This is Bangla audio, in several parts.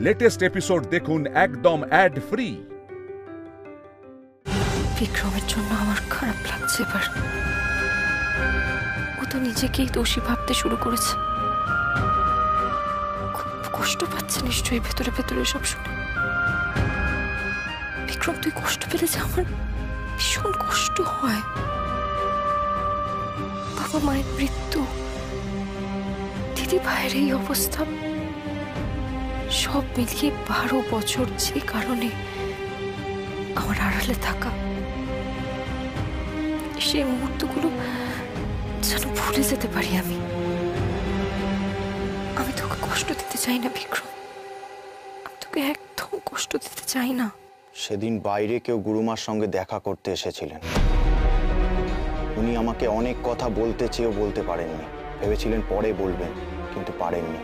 লেটেস্ট এপিসোড দেখুন একদম অ্যাড ফ্রি। বিক্রমের জন্য আমার খারাপ লাগছে এবার। ও তো নিজেকেই দোষী ভাবতে শুরু করেছে। খুব কষ্ট পাচ্ছে নিশ্চয়ই ভেতরে ভেতরে সব শুনে। বিক্রম, তুই কষ্ট পেলে যে আমার ভীষণ কষ্ট হয়। বাবা মায়ের মৃত্যু, দিদি ভাইয়ের এই অবস্থা, সব মিলিয়ে 12 বছর যে কারণে আমার আড়ালে থাকা, সেই মুহূর্তগুলো যেন ভুলে যেতে পারি আমি। আমি তোকে কষ্ট দিতে চাই না বিক্রম, আমি তোকে একদম কষ্ট দিতে চাই না। সেদিন বাইরে কেউ গুরুমার সঙ্গে দেখা করতে এসেছিলেন। উনি আমাকে অনেক কথা বলতে চেয়েও বলতে পারেননি। ভেবেছিলেন পরে বলবেন, কিন্তু পারেননি,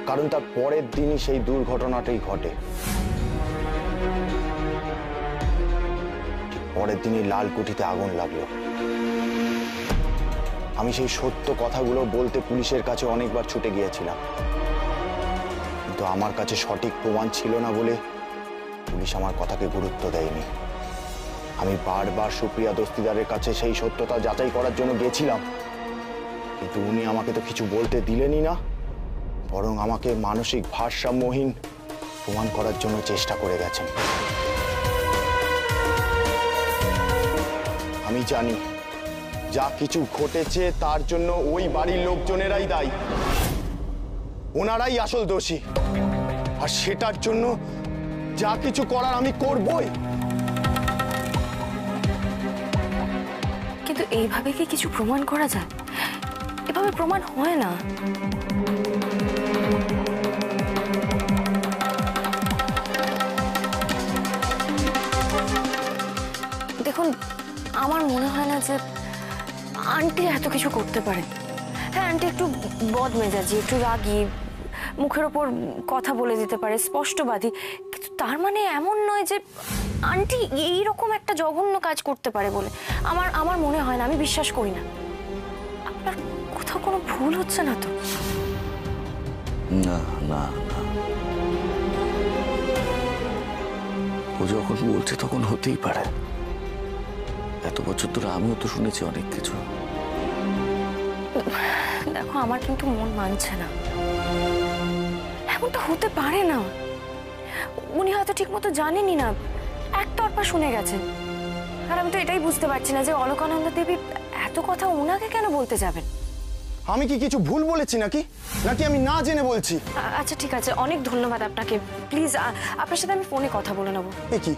কারণ তার পরের দিনই সেই দুর্ঘটনাটাই ঘটে। ঠিক পরের দিনই লালকুঠিতে আগুন লাগলো। আমি সেই সত্য কথাগুলো বলতে পুলিশের কাছে অনেকবার ছুটে গিয়েছিলাম, কিন্তু আমার কাছে সঠিক প্রমাণ ছিল না বলে পুলিশ আমার কথাকে গুরুত্ব দেয়নি। আমি বারবার সুপ্রিয়া দস্তিদারের কাছে সেই সত্যতা যাচাই করার জন্য গেছিলাম, কিন্তু উনি আমাকে তো কিছু বলতে দিলেনই না, বরং আমাকে মানসিক ভারসাম্যহীন প্রমাণ করার জন্য চেষ্টা করে গেছেন। আমি জানি যা কিছু ঘটেছে তার জন্য ওই বাড়ির লোকজনেরাই দায়ী, ওনারাই আসল দোষী, আর সেটার জন্য যা কিছু করার আমি করবই। কিন্তু এইভাবে কি কিছু প্রমাণ করা যায়? এভাবে প্রমাণ হয় না। দেখুন, আমার মনে হয় না যে আন্টি এত কিছু করতে পারে। হ্যাঁ, আন্টি একটু বদমেজাজি, একটু রাগী, মুখের ওপর কথা বলে দিতে পারে, স্পষ্টবাদী, কিন্তু তার মানে এমন নয় যে আন্টি এইরকম একটা জঘন্য কাজ করতে পারে বলে আমার মনে হয় না। আমি বিশ্বাস করি না। আপনার কোথাও কোনো ভুল হচ্ছে না তো? না না না, ও যখন বলছে তখন হতেই পারে। এত বছর ধরে আমিও তো শুনেছি অনেক কিছু। দেখো, আমার কিন্তু মন মানছে না। এমনটা হতে পারে না। উনি হয়তো ঠিক মতো জানেনই না, একতরফা শুনে গেছেন। আর আমি তো এটাই বুঝতে পারছি না যে অলকানন্দ দেবী এত কথা ওনাকে কেন বলতে যাবেন। আমি কি কিছু ভুল বলেছি নাকি নাকি আমি না জেনে বলছি? আচ্ছা ঠিক আছে, অনেক ধন্যবাদ আপনাকে। প্লিজ আপনার সাথে আমি ফোনে কথা বলে নেবো। কি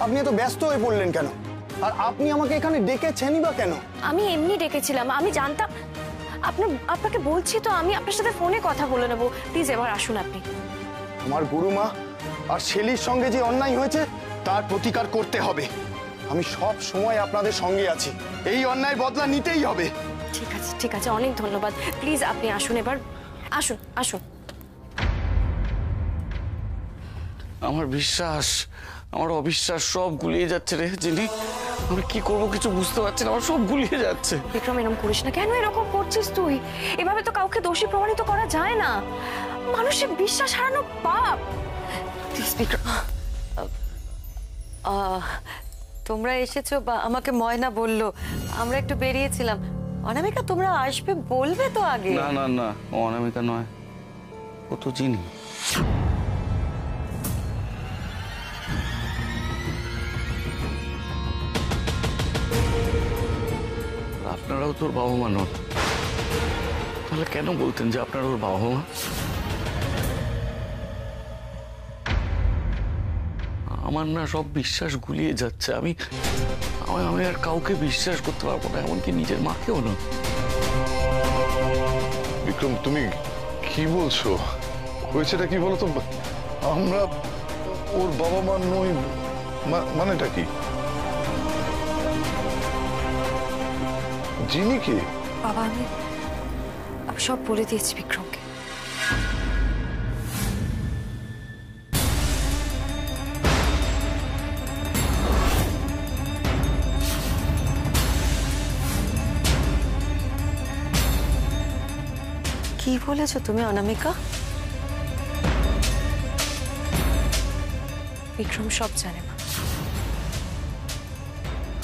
আপনি এত ব্যস্ত হয়ে পড়লেন কেন? আর আপনি আমাকে এখানে ডেকেছেনই বা কেন? আমি এমনি ডেকেছিলাম, আমি জানতাম আপনাকে বলছি তো, আমি আপনার সাথে ফোনে কথা বলে নেবো। প্লিজ এবার আসুন আপনি। আমার গুরুমা আর শেলির সঙ্গে যে অন্যায় হয়েছে তার প্রতিকার করতে হবে। আমি সব সময় আপনাদের সঙ্গে আছি, এই অন্যায় বদলা নিতেই হবে। ঠিক আছে ঠিক আছে, অনেক ধন্যবাদ। প্লিজ আপনি আসুন এবার, আসুন আসুন। আমার বিশ্বাস, আমার অবিশ্বাস সব গুলিয়ে যাচ্ছে রে জিনি। আমি কি করবো কিছু বুঝতে পারছি না, আমার সব গুলিয়ে যাচ্ছে। বিক্রম, এরকম করিস না। কেন এরকম করছিস তুই? এভাবে তো কাউকে দোষী প্রমাণিত করা যায় না। মানুষের বিশ্বাস হারানো পাপ। প্লিজ বিক্রম। তোমরা এসেছো বা আমাকে ময়না বললো, আমরা একটু বেরিয়েছিলাম। অনামিকা, তোমরা আসবে বলবে তো আগে। না না না, অনামিকা নয়, ও তো চিনি। আপনারাও তোর বাবা মা নন, তাহলে কেন বলতেন যে আপনারা ওর বাবা মা? আমার না সব বিশ্বাস গুলিয়ে যাচ্ছে। আমি আর কাউকে বিশ্বাস করতে পারবো না, এমনকি নিজের মাকেও না। বিক্রম, তুমি কি বলছো? হয়েছেটা কি বলো তো? আমরা ওর বাবা মা নই, মানেটা কি? জিনি কি? বাবা, আমি সব বলে দিয়েছি বিক্রমকে। কি বলেছো তুমি অনামিকা? বিক্রম সব জানে মা,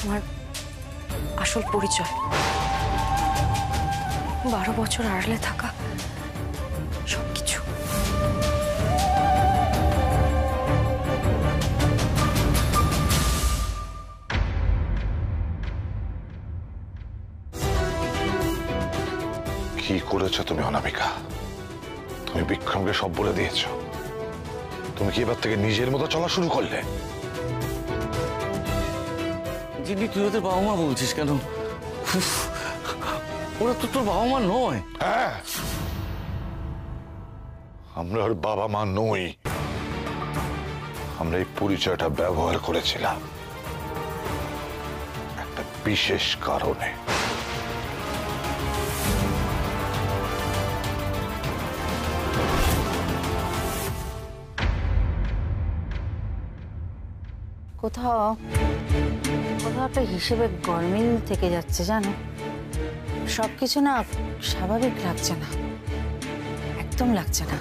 আমার আসল পরিচয়, 12 বছর আড়ালে থাকা সবকিছু। কি করেছো তুমি অনামিকা? তুমি বিক্রমকে সব বলে দিয়েছো। তুমি কি এবার থেকে নিজের মতো চলা শুরু করলে? যিনি তুই ওদের বাবা মা বলছিস কেন? উফ, ওরা তো তোর বাবা মা নয়। হ্যাঁ, আমরা ওর বাবা মা নই। আমরা এই পরিচয়টা ব্যবহার করেছিলাম একটা বিশেষ কারণে। কোথাও কোথাও একটা হিসেবে গরমিল থেকে যাচ্ছে জানো। সবকিছু না স্বাভাবিক লাগছে না, একদম লাগছে না।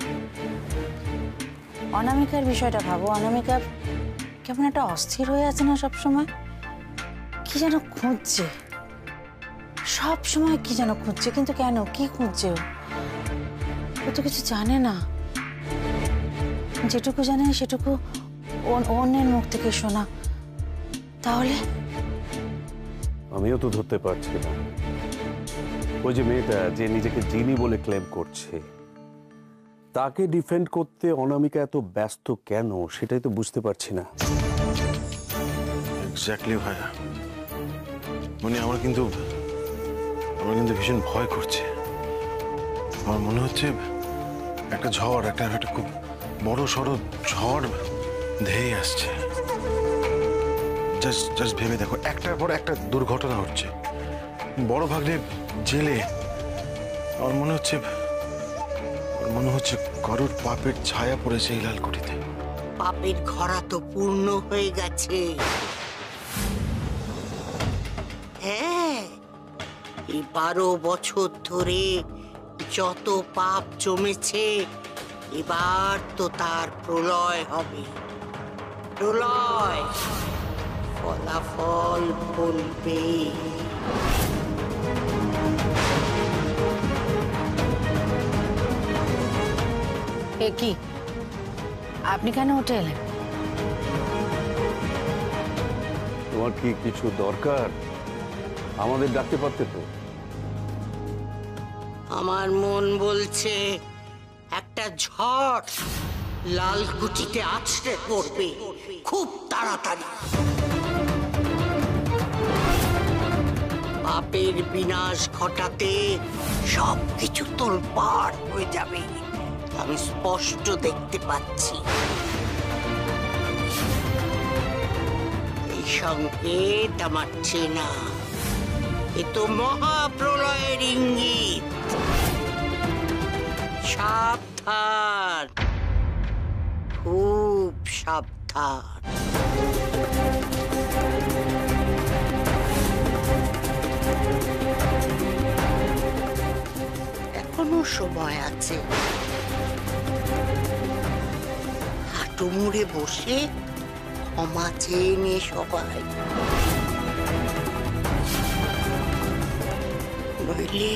অনামিকার বিষয়টা ভাবো, অনামিকা কেমন একটা অস্থির হয়ে আছে না সবসময়, কি যেন খুঁজছে, সব সময় কি যেন খুঁজছে, কিন্তু কেন, কি খুঁজছে? ও তো কিছু জানে না, যেটুকু জানে সেটুকু অন্যের মুখ থেকে শোনা। তাহলে আমিও তো ধরতে পারছি না। ওই যে মেয়েটা যে নিজেকে জিনি বলে ক্লেম করছে, তাকে ডিফেন্ড করতে অনামিকা এত ব্যস্ত কেন, সেটাই তো বুঝতে পারছি না। এক্স্যাক্টলি ভাইয়া, মানে আমার কিন্তু ভীষণ ভয় করছে। আমার মনে হচ্ছে একটা ঝড়, একটা খুব বড় সড়ো ঝড় ধেয়ে আসছে। জাস্ট ভেবে দেখো, একটার পর একটা দুর্ঘটনা হচ্ছে। বড় ভাগ্নে জেলে, আমার মনে হচ্ছে কারোর পাপের ছায়া পড়েছে এই লালকুঠিতে। পাপের ঘরা তো পূর্ণ হয়ে গেছে। হ্যাঁ, এই 12 বছর ধরে যত পাপ জমেছে, এবার তো তার প্রলয় হবে। প্রলয়, ফলাফল বলবে। এ কি, আপনি কেন উঠে এলেন? তোমার কি কিছু দরকার? আমাদের ডাকতে পারতে তো। আমার মন বলছে একটা ঝড় লালকুঠিতে আছড়ে পড়বে খুব তাড়াতাড়ি। পাপের বিনাশ ঘটাতে সবকিছু তোলপাড় হয়ে যাবে, আমি স্পষ্ট দেখতে পাচ্ছি। এই সংকেত আমার চেনা, এ তো মহাপ্রলয়ের ইঙ্গিত। সাবধান, খুব সাবধান। এখনো সময় আছে। হাঁটু মুড়ে বসে ক্ষমা চেয়ে নে সবাই, নইলে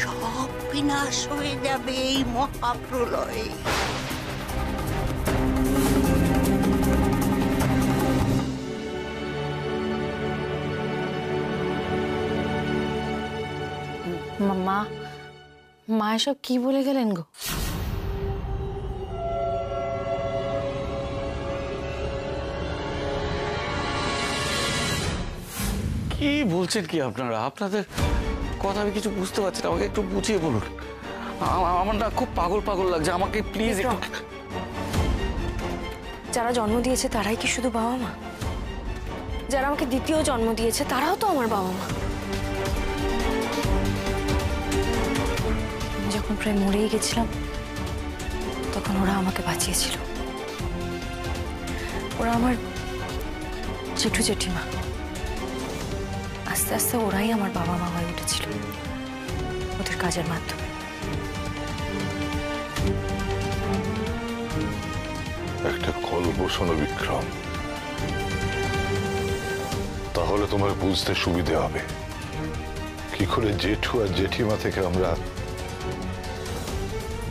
সব বিনাশ হয়ে যাবে এই মহাপ্রলয়ে। মা এসব কি বলে গেলেন গো? কি বলছেন কি আপনারা? আপনাদের কথা আমি কিছু বুঝতে পারছি না, আমাকে একটু বুঝিয়ে বলুন। আমার না খুব পাগল পাগল লাগছে, আমাকে প্লিজ একটু। যারা জন্ম দিয়েছে তারাই কি শুধু বাবা মা? যারা আমাকে দ্বিতীয় জন্ম দিয়েছে তারাও তো আমার বাবা মা। আমি যখন প্রায় মরেই গেছিলাম তখন ওরা আমাকে বাঁচিয়েছিল। ওরা আমার জেঠু জেঠিমা। আস্তে আস্তে ওরাই আমার বাবা মা হয়ে উঠেছিল ওদের কাজের মাধ্যমে। একটা গল্প শোনো বিক্রম, তাহলে তোমার বুঝতে সুবিধে হবে কি করে জেঠু আর জেঠিমা থেকে আমরা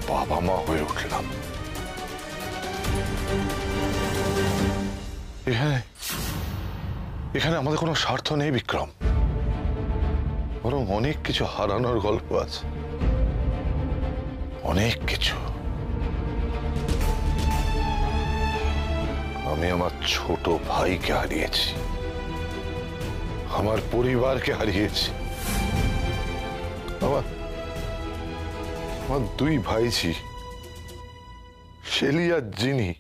বাবা মা হয়ে উঠলাম। এখানে আমাদের কোনো স্বার্থ নেই বিক্রম, বরং অনেক কিছু হারানোর গল্প আছে, অনেক কিছু। আমি আমার ছোট ভাইকে হারিয়েছি, আমার পরিবারকে হারিয়েছি, আমার দুই ভাইঝি শেলি আর জিনি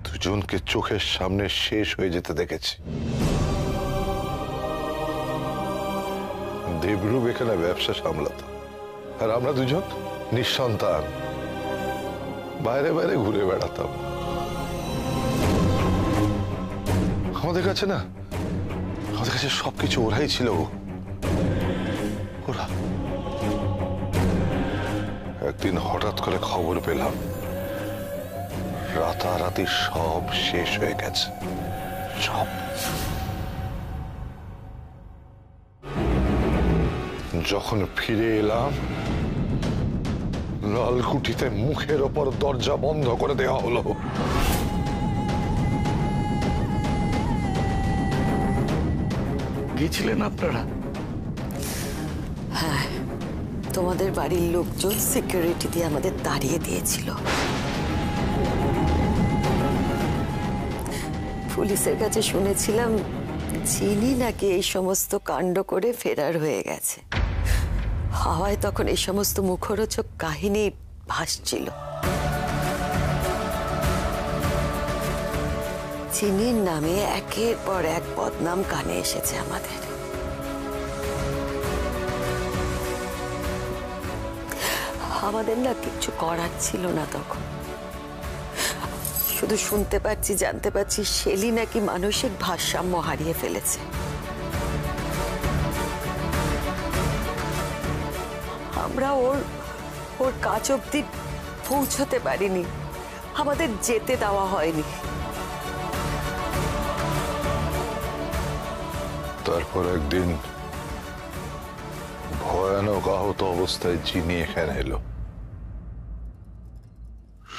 দুজনকে চোখের সামনে শেষ হয়ে যেতে দেখেছি। দেবরূপ এখানে ব্যবসা সামলাতো, আর আমরা দুজন নিঃসন্তান বাইরে বাইরে ঘুরে বেড়াতাম। আমাদের কাছে সবকিছু ওরাই ছিল। ওরা একদিন হঠাৎ করে খবর পেলাম রাতারাতি সব শেষ হয়ে গেছে, সব। যখন ফিরে এলাম, লালকুঠিতে মুখের ওপর দরজা বন্ধ করে দেওয়া হলো। গিয়েছিলেন আপনারা? হ্যাঁ, তোমাদের বাড়ির লোকজন সিকিউরিটি দিয়ে আমাদের তাড়িয়ে দিয়েছিল। পুলিশের কাছে শুনেছিলাম চিনি নাকি এই সমস্ত কাণ্ড করে ফেরার হয়ে গেছে। হাওয়ায় তখন এই সমস্ত মুখরোচক কাহিনী ভাসছিল। চিনির নামে একের পর এক বদনাম কানে এসেছে আমাদের। আমাদের না কিছু করার ছিল না তখন। শুধু শুনতে পাচ্ছি, জানতে পারছি শেলি নাকি মানসিক ভারসাম্য হারিয়ে ফেলেছে। আমরা ওর কাছ অব্দি পৌঁছতে পারিনি, আমাদের যেতে দেওয়া হয়নি। তারপর একদিন ভয়ানক আহত অবস্থায় জিনি এখানে এলো,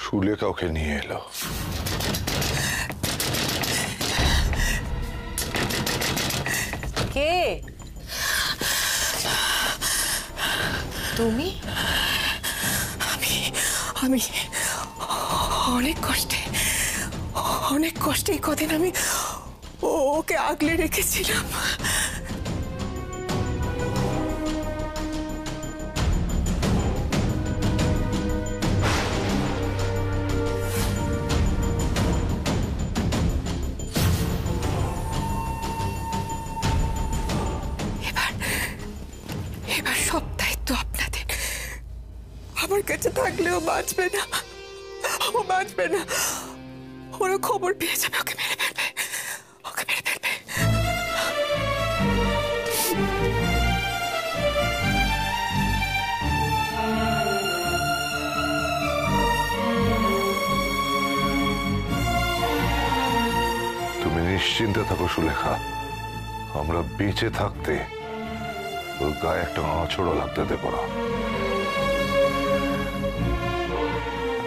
সুলেখাকে নিয়ে এলো। কে তুমি? আমি অনেক কষ্টে এই কদিন আমি ওকে আগলে রেখেছিলাম। এবার সব দায়িত্ব আপনাদের। আমার কাছে থাকলেও বাঁচবে না, ও বাঁচবে না। ওরা খবর পেয়ে যাবে, ওকে মেরে ফেলবে, ওকে মেরে ফেলবে। তুমি নিশ্চিন্তে থাকো সুলেখা, আমরা বেঁচে থাকতে ওর গায়ে একটা আঁচড়ও লাগতে দেবো না।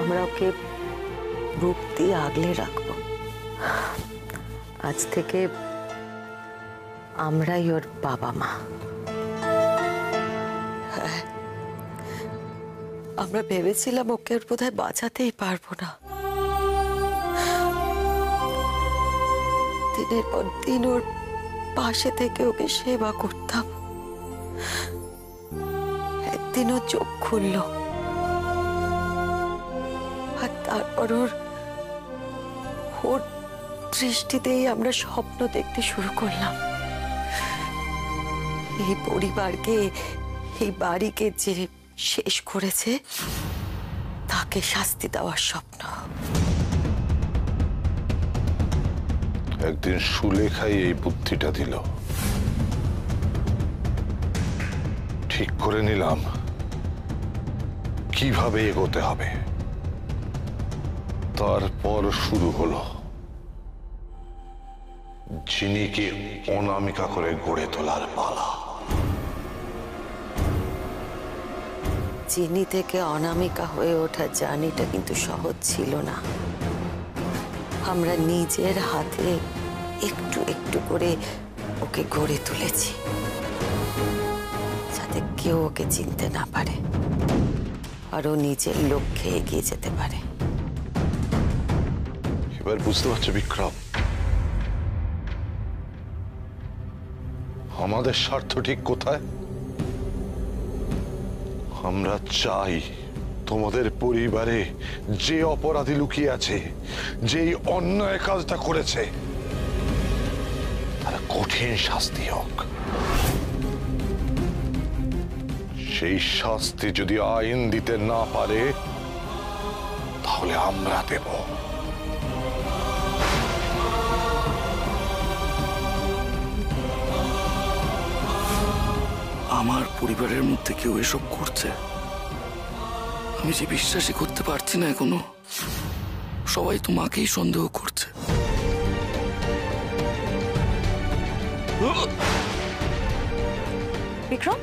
আমরা ওকে বুক দিয়ে আগলে রাখবো। আজ থেকে আমরাই ওর বাবা মা। হ্যাঁ, আমরা ভেবেছিলাম ওকে ওর বোধহয় বাঁচাতেই পারবো না। দিনের পর দিন ওর পাশে থেকে ওকে সেবা করতাম। একদিন ও চোখ খুলল, আর তারপর ওর দৃষ্টিতেই আমরা স্বপ্ন দেখতে শুরু করলাম। এই পরিবারকে, এই বাড়িকে যে শেষ করেছে তাকে শাস্তি দেওয়ার স্বপ্ন। একদিন সুলেখাই এই বুদ্ধিটা দিল। ঠিক করে নিলাম কিভাবে এগোতে হবে। তারপর শুরু হলো জিনিকে অনামিকা করে গড়ে তোলার পালা। চিনি থেকে অনামিকা হয়ে ওঠা জার্নিটা কিন্তু সহজ ছিল না। আমরা নিজের হাতে একটু একটু করে ওকে গড়ে তুলেছি, যাতে কেউ ওকে চিনতে না পারে আর ও নিজের লক্ষ্যে এগিয়ে যেতে পারে। এবার বুঝতে পারছো বিক্রম, আমাদের স্বার্থ ঠিক কোথায়? আমরা চাই তোমাদের পরিবারে যে অপরাধী লুকিয়ে আছে, যেই অন্যায় কাজটা করেছে, তার কঠিন শাস্তি হোক। সেই শাস্তি যদি আইন দিতে না পারে তাহলে আমরা দেব। আমার পরিবারের মধ্যে কেউ এসব করছে? আমি যে বিশ্বাসই করতে পারছি না এখনো। সবাই তো মাকেই সন্দেহ করছে। বিক্রম,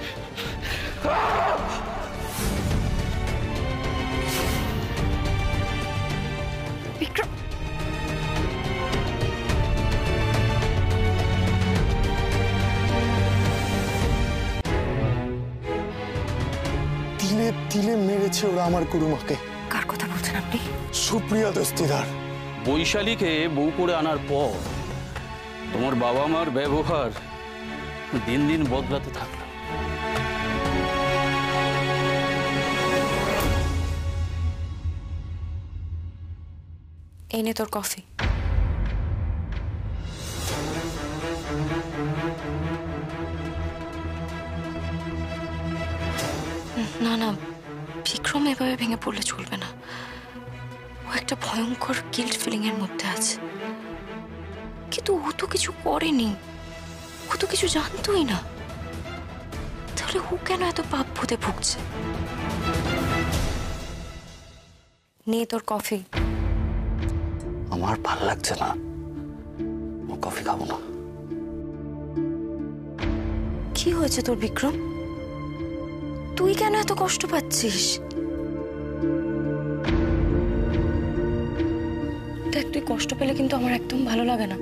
বিক্রম, তিলে তিলে মেরেছে ওরা আমার গুরুমাকে। কার কথা বলছেন আপনি? সুপ্রিয়া দস্তিদার। বৈশালীকে বউ করে আনার পর তোমার বাবা মার ব্যবহার দিন দিন বদলাতে থাকলো। এই নে তোর কফি। না না, বিক্রম এভাবে ভেঙে পড়লে চলবে না। ও একটা ভয়ঙ্কর গিল্ট ফিলিং এর মধ্যে আছে, কিন্তু ও তো কিছু করেনি, ও তো কিছু জানতোই না। তাহলে ও কেন এত পাপ ভূতে ভুগছে? নে তোর কফি। আমার ভাল লাগছে না, কফি খাবো না। কি হয়েছে তোর বিক্রম? তুই কেন এত কষ্ট পাচ্ছিস? দেখ, তুই কষ্ট পেলে কিন্তু আমার একদম ভালো লাগে না।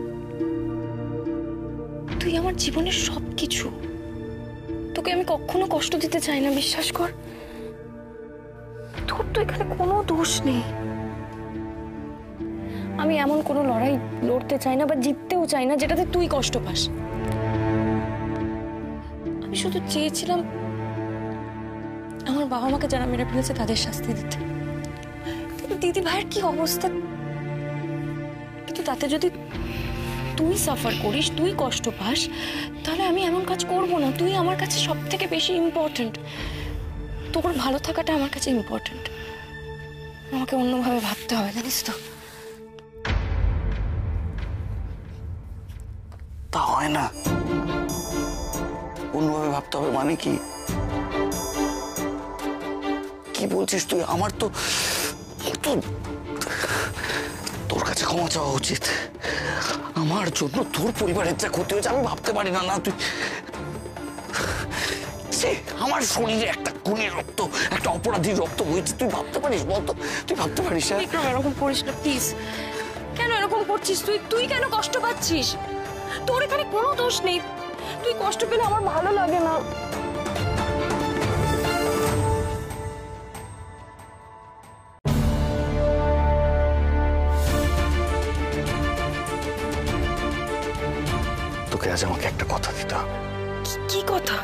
তুই আমার জীবনের সবকিছু, তোকে আমি কখনো কষ্ট দিতে চাই না, বিশ্বাস কর। তোর তো এখানে কোনো দোষ নেই। আমি এমন কোনো লড়াই লড়তে চাই না বা জিততেও চাই না যেটাতে তুই কষ্ট পাস। আমি শুধু চেয়েছিলাম আমার বাবা মাকে যারা মেরে ফেলেছে তাদের শাস্তি দিতে। কিন্তু দিদি ভাইয়ের কি অবস্থা! কিন্তু তাতে যদি তুই সাফার করিস, তুই কষ্ট পাস, তাহলে আমি এমন কাজ করব না। তুই আমার কাছে সব থেকে বেশি ইম্পর্টেন্ট। তোর ভালো থাকাটা আমার কাছে ইম্পর্টেন্ট। আমাকে অন্যভাবে ভাবতে হবে, জানিস তো? তা হয় না, অন্যভাবে ভাবতে হবে মানে কি? কি বলছিস তুই? আমার তো তোর কাছে ক্ষমা চাওয়া উচিত। আমার জন্য তোর পরিবারের যা ক্ষতি হয়েছে আমি ভাবতে পারি না। না তুই, আমার শরীরে একটা খুনের রক্ত, একটা অপরাধীর রক্ত বইছে, তুই ভাবতে পারিস? বলতো, তুই ভাবতে পারিস? বিক্রম, এরকম করিস না প্লিজ। কেন এরকম করছিস তুই? তুই কেন কষ্ট পাচ্ছিস? তোর এখানে কোনো দোষ নেই। তুই কষ্ট পেলে আমার ভালো লাগে না। তোকে আজ আমাকে একটা কথা দিতে হবে। কি কথা?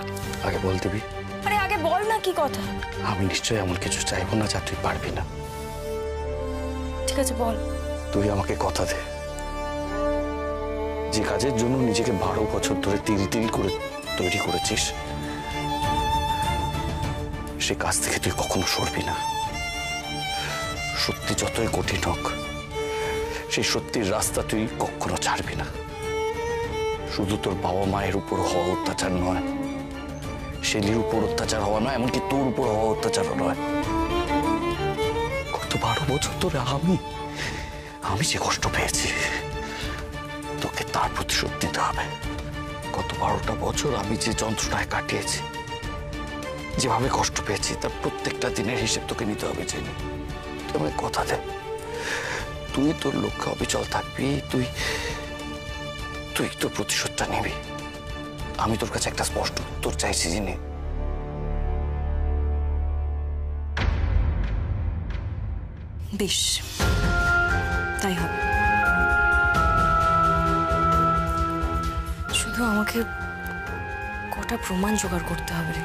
আগে বল দিবি। আরে আগে বল না কি কথা। আমি নিশ্চয়ই এমন কিছু চাইবো না যা তুই পারবি না। ঠিক আছে, বল। তুই আমাকে কথা দে, যে কাজের জন্য নিজেকে 12 বছর ধরে তিল তিল করে তৈরি করেছিস, সে কাজ থেকে তুই কখনো সরবি না। সত্যি যতই কঠিন হোক, সেই সত্যির রাস্তা তুই কখনো ছাড়বি না। শুধু তোর বাবা মায়ের উপর হওয়া অত্যাচার নয়, শেলির উপর অত্যাচার হওয়া নয়, এমনকি তোর উপর হওয়া অত্যাচারও নয়। গত 12 বছর ধরে আমি আমি যে কষ্ট পেয়েছি তোকে তার প্রতিশোধ নিতে হবে। গত 12টা বছর আমি যে যন্ত্রণায় কাটিয়েছি, যেভাবে কষ্ট পেয়েছি, তার প্রত্যেকটা দিনের হিসেব তোকে নিতে হবে জেনে। তুই আমাকে কথা দে, তুই তোর লক্ষ্যে অবিচল থাকবি, তুই তুই তোর প্রতিশোধটা নিবি। আমি তোর কাছে একটা স্পষ্ট উত্তর চাইছি জেনে। বেশ, তাই হবে। শুধু আমাকে কটা প্রমাণ জোগাড় করতে হবে রে।